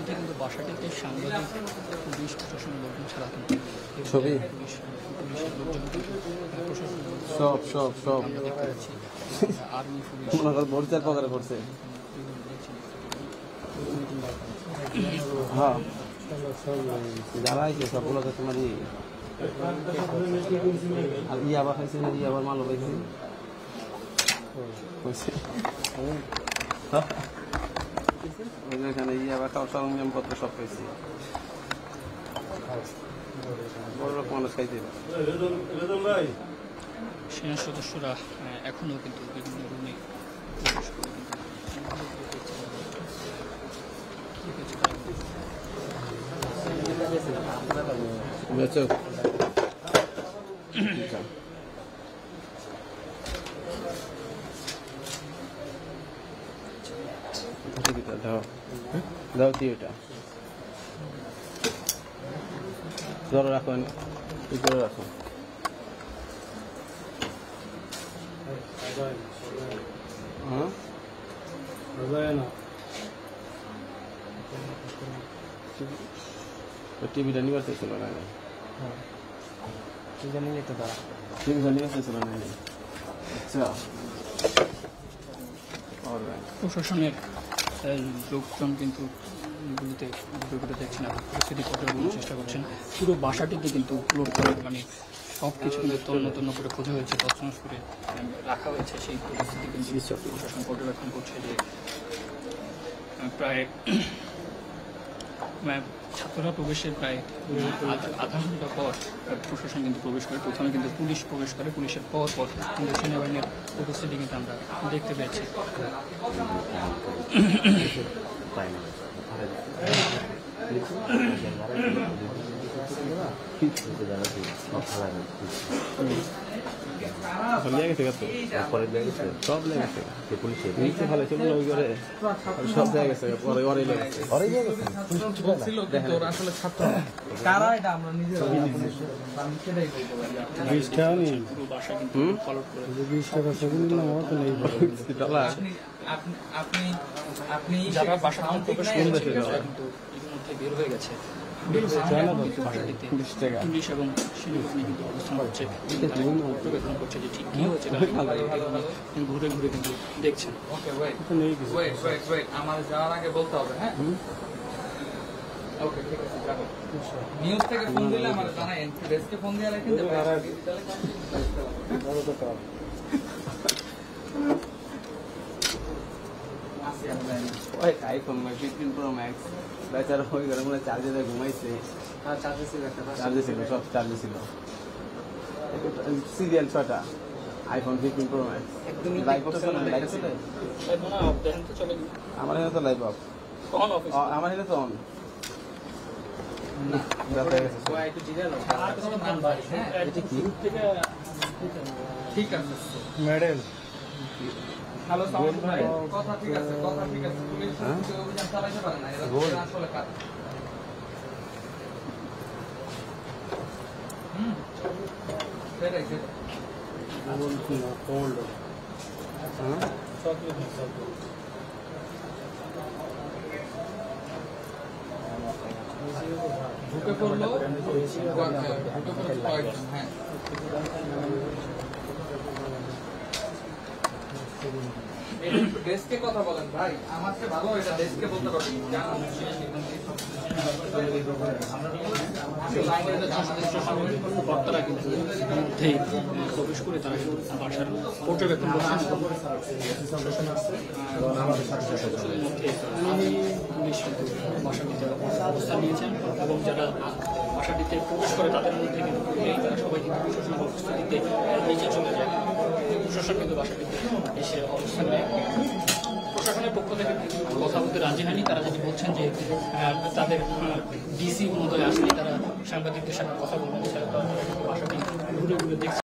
কিন্তু বাসাটিতে সাংবাদিক পুলিশ প্রশাসন লোকজন ছাড়া কিন্তু ছবি পুলিশের লোকজন সব সব সব আমরা দেখতে পাচ্ছি আর্মি পুলিশ ভোরচার পকারে পড়ছে। হ্যাঁ যারা আইছে সবগুলো তো তোমার আর ইয়াবা খাইছে না ইয়াবার মালও খাইছে ওইখানে ইয়াবা খাওয়ার সরঞ্জামপত্র সব পাইছি। বড় লোক মানুষ খাইছে। সেনা সদস্যরা এখনও কিন্তু বিভিন্ন রুমে প্রবেশ করে দাও এটা ধরো রাখো ধরে রাখো। হ্যাঁ টিভিটা নিয়ে ছিল না টিভিটা নিয়ে যেতে দাঁড়া টিভিটা নিয়ে ছিল না। আচ্ছা প্রশাসনের লোকজন কিন্তু গুলিতে ঘুরে দেখছেন আর পরিস্থিতি পর্যবেক্ষণের চেষ্টা করছেন। পুরো বাসাটিতে কিন্তু লোড করে মানে সব কিছু কিন্তু তন্ন করে খোঁজা হয়েছে, তছনছ করে রাখা হয়েছে। সেই পরিস্থিতি কিন্তু প্রশাসন পর্যবেক্ষণ করছে যে প্রায় ছাত্ররা প্রবেশের প্রায় আধা ঘন্টা পর প্রশাসন কিন্তু প্রবেশ করে। প্রথমে কিন্তু পুলিশ প্রবেশ করে, পুলিশের পর কিন্তু সেনাবাহিনীর উপস্থিতি কিন্তু আমরা দেখতে পেয়েছি। সব লেগেছে সব লেগেছে পরে ওরে লেগেছে আসলে ছাত্র কারা এটা আমরা নিজেরা আপনি যারা বাসা প্রবেশ কিন্তু ইতিমধ্যে বের হয়ে গেছে। পুলিশ এবং সেনাবাহিনী কিন্তু অবস্থান করছে, পর্যবেক্ষণ করছে যে ঠিক কি হয়েছে, ঘুরে কিন্তু দেখছেন। আমার যাওয়ার আগে বলতে হবে। হ্যাঁ ওকে ঠিক আছে যাবো। নিউজ থেকে ফোন দিলে আমার জানাই, ডেস্কে ফোন দিয়ে রাখেন। আইফোন 15 Pro Max বেচারা হয়ে গেল মনে চার্জে ঘুমাইছে। চার্জে ছিল সব চার্জে ছিল। সিরিয়াল 6টা iPhone 15 Pro Max live off চলে আমার এখানে তো লাইভ অফ আমার এখানে তো অন। ঠিক আছে মেডেল হ্যালো ভাই কথা ঠিক আছে পুলিশ অভিযান চালাইতে পারে না এরা আসলে কাজ। সেটাই ঢুকে পড়লো হ্যাঁ ডেস্কে কথা বলেন ভাই, আমাকে ভালো এটা ডেস্কে বলতে পারবেন। কর্তারা কিন্তু মধ্যেই প্রবেশ করে তারা বাসার পর্যবেক্ষণ করছেন। পুলিশ কিন্তু বাসাটিতে অবস্থান নিয়েছেন এবং যারা বাসাটিতে প্রবেশ করে তাদের মধ্যে কিন্তু তারা সবাই কিন্তু প্রশাসনের উপস্থিতিতে নিচে চলে যায়। প্রশাসন কিন্তু বাসাটিতে এসে অবস্থান নেয়। প্রশাসনের পক্ষ থেকে কথা বলতে রাজি হয়নি। তারা যেটি বলছেন যে তাদের ডিসি মহোদয় আসলে তারা সাংবাদিকদের সাথে কথা বলবেন, বাসাটি ঘুরে দেখছে।